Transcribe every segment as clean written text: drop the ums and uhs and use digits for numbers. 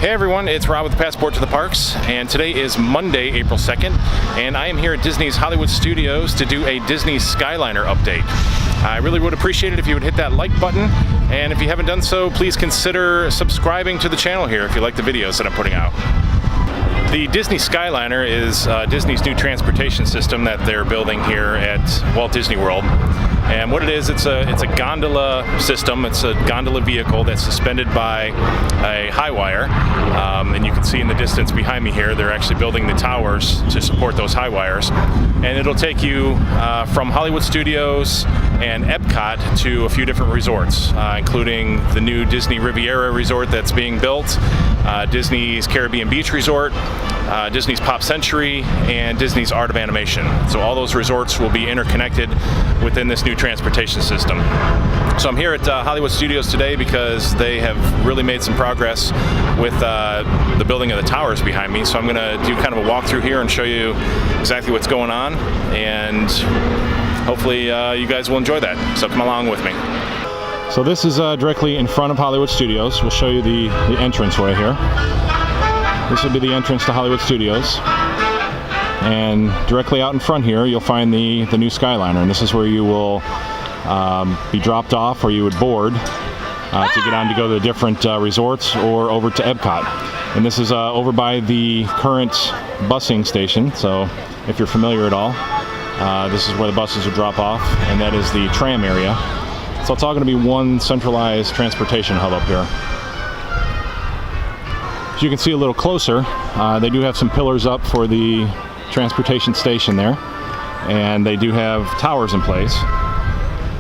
Hey everyone, it's Rob with the Passport to the Parks, and today is Monday, April 2nd, and I am here at Disney's Hollywood Studios to do a Disney Skyliner update. I really would appreciate it if you would hit that like button, and if you haven't done so, please consider subscribing to the channel here if you like the videos that I'm putting out. The Disney Skyliner is Disney's new transportation system that they're building here at Walt Disney World. And what it is, it's a gondola system. It's a gondola vehicle that's suspended by a high wire. And you can see in the distance behind me here, they're actually building the towers to support those high wires. And it'll take you from Hollywood Studios and Epcot to a few different resorts, including the new Disney Riviera resort that's being built, Disney's Caribbean Beach Resort, Disney's Pop Century, and Disney's Art of Animation. So all those resorts will be interconnected within this new transportation system. So I'm here at Hollywood Studios today because they have really made some progress with the building of the towers behind me. So I'm going to do kind of a walkthrough here and show you exactly what's going on, and hopefully you guys will enjoy that. So come along with me. So this is directly in front of Hollywood Studios. We'll show you the entrance way here. This will be the entrance to Hollywood Studios. And directly out in front here, you'll find the new Skyliner. And this is where you will be dropped off, or you would board to get on to go to the different resorts or over to Epcot. And this is over by the current busing station. So if you're familiar at all, this is where the buses would drop off, and that is the tram area. So it's all going to be one centralized transportation hub up here. As you can see a little closer, they do have some pillars up for the transportation station there, and they do have towers in place.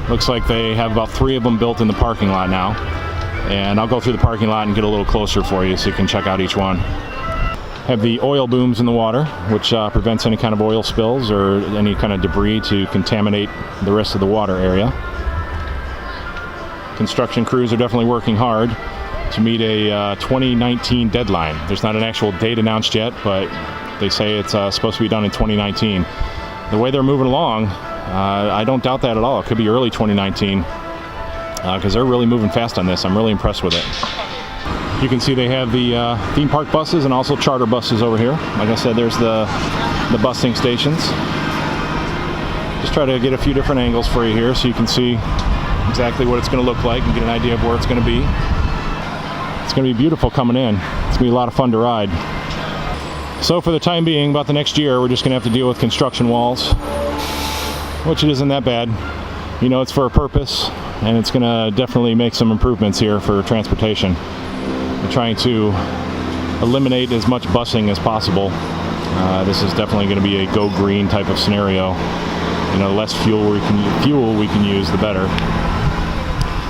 Looks like they have about 3 of them built in the parking lot now, and I'll go through the parking lot and get a little closer for you so you can check out each one. Have the oil booms in the water, which prevents any kind of oil spills or any kind of debris to contaminate the rest of the water area. Construction crews are definitely working hard to meet a 2019 deadline. There's not an actual date announced yet, but they say it's supposed to be done in 2019. The way they're moving along, I don't doubt that at all. It could be early 2019 because they're really moving fast on this. I'm really impressed with it. You can see they have the theme park buses and also charter buses over here. Like I said, there's the busing stations. Just try to get a few different angles for you here so you can see exactly what it's going to look like and get an idea of where it's going to be. It's going to be beautiful coming in. It's going to be a lot of fun to ride. So for the time being, about the next year, we're just going to have to deal with construction walls, which it isn't that bad. You know, it's for a purpose, and it's going to definitely make some improvements here for transportation. We're trying to eliminate as much busing as possible. This is definitely going to be a go green type of scenario. You know, the less fuel we can use, the better.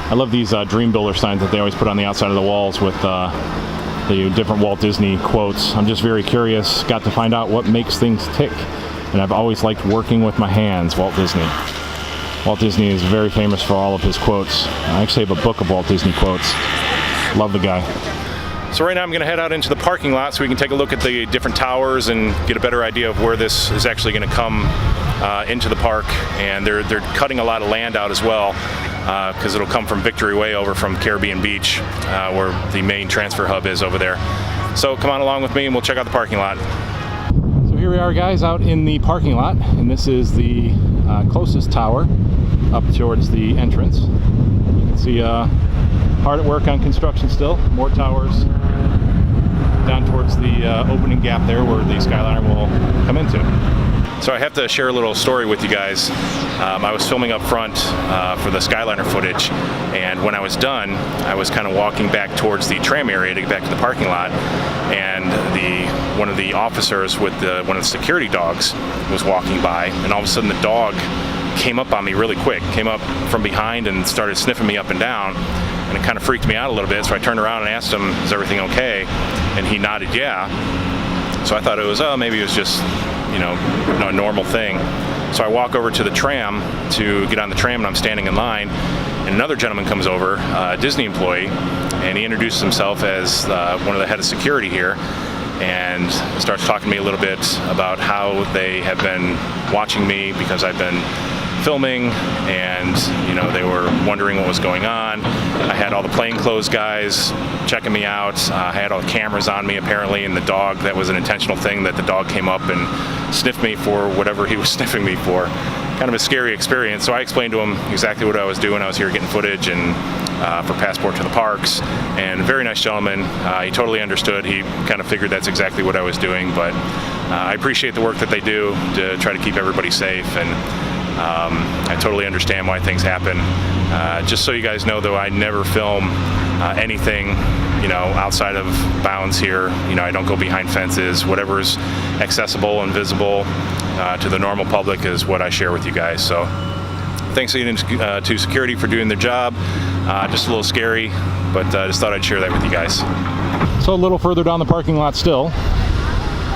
I love these dream builder signs that they always put on the outside of the walls with the different Walt Disney quotes. I'm just very curious, got to find out what makes things tick. And I've always liked working with my hands, Walt Disney. Walt Disney is very famous for all of his quotes. I actually have a book of Walt Disney quotes. Love the guy. So right now I'm going to head out into the parking lot so we can take a look at the different towers and get a better idea of where this is actually going to come into the park. And they're cutting a lot of land out as well, because it'll come from Victory Way over from Caribbean Beach, where the main transfer hub is over there. So come on along with me and we'll check out the parking lot. So here we are, guys, out in the parking lot, and this is the closest tower up towards the entrance. You can see hard at work on construction still. More towers down towards the opening gap there where the Skyliner will come into. So I have to share a little story with you guys. I was filming up front for the Skyliner footage, and when I was done, I was kind of walking back towards the tram area to get back to the parking lot, and one of the officers with one of the security dogs was walking by, and all of a sudden the dog came up on me really quick, came up from behind and started sniffing me up and down, and it kind of freaked me out a little bit. So I turned around and asked him, "Is everything okay?" And he nodded, "Yeah." So I thought it was, maybe it was just, you know, a normal thing. So I walk over to the tram to get on the tram, and I'm standing in line, and another gentleman comes over, a Disney employee, and he introduces himself as one of the head of security here, and starts talking to me a little bit about how they have been watching me because I've been filming, and you know, they were wondering what was going on, I had all the plainclothes guys checking me out. I had all the cameras on me apparently, and the dog, that was an intentional thing, that the dog came up and sniffed me for whatever he was sniffing me for. Kind of a scary experience. So I explained to him exactly what I was doing. I was here getting footage and for Passport to the Parks, and a very nice gentleman. He totally understood. He kind of figured that's exactly what I was doing, but I appreciate the work that they do to try to keep everybody safe, and I totally understand why things happen. Just so you guys know, though, I never film anything, you know, outside of bounds here. You know, I don't go behind fences. Whatever's accessible and visible to the normal public is what I share with you guys. So thanks again to security for doing their job. Just a little scary, but just thought I'd share that with you guys. So a little further down the parking lot still.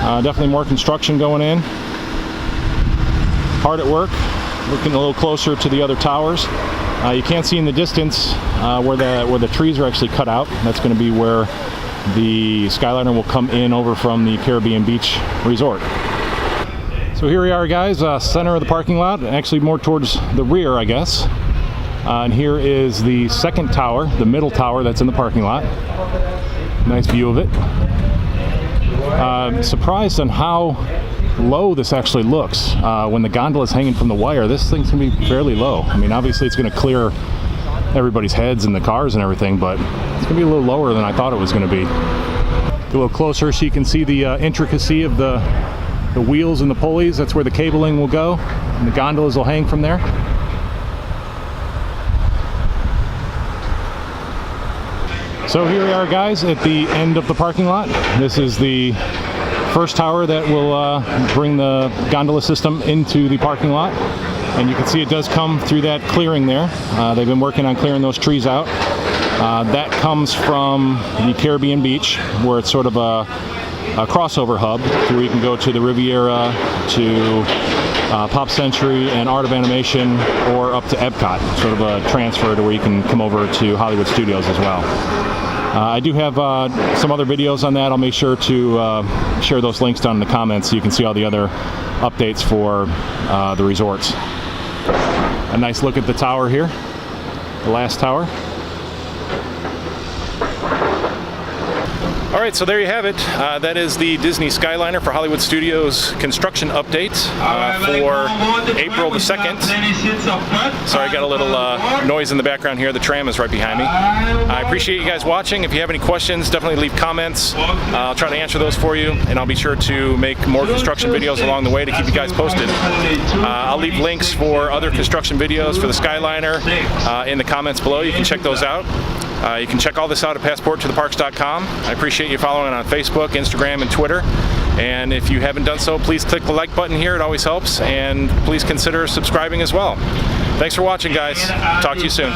Definitely more construction going in. Hard at work. Looking a little closer to the other towers. You can't see in the distance where the trees are actually cut out. That's going to be where the Skyliner will come in over from the Caribbean Beach Resort. So here we are, guys, center of the parking lot, actually more towards the rear, I guess. And here is the second tower, the middle tower that's in the parking lot. Nice view of it. Surprised on how low this actually looks. When the gondola is hanging from the wire, this thing's gonna be fairly low. I mean, obviously it's gonna clear everybody's heads and the cars and everything, but it's gonna be a little lower than I thought it was gonna be. Get a little closer so you can see the intricacy of the wheels and the pulleys. That's where the cabling will go, and the gondolas will hang from there. So here we are, guys, at the end of the parking lot. This is the first tower that will bring the gondola system into the parking lot, and you can see it does come through that clearing there. They've been working on clearing those trees out. That comes from the Caribbean Beach, where it's sort of a crossover hub where you can go to the Riviera, to Pop Century and Art of Animation, or up to Epcot, sort of a transfer to where you can come over to Hollywood Studios as well. I do have some other videos on that. I'll make sure to share those links down in the comments so you can see all the other updates for the resorts. A nice look at the tower here, the last tower. All right, so there you have it. That is the Disney Skyliner for Hollywood Studios construction update for April the 2nd. Sorry, I got a little noise in the background here. The tram is right behind me. I appreciate you guys watching. If you have any questions, definitely leave comments. I'll try to answer those for you, and I'll be sure to make more construction videos along the way to keep you guys posted. I'll leave links for other construction videos for the Skyliner in the comments below. You can check those out. You can check all this out at PassportToTheParks.com. I appreciate you following on Facebook, Instagram, and Twitter. And if you haven't done so, please click the like button here. It always helps. And please consider subscribing as well. Thanks for watching, guys. Talk to you soon.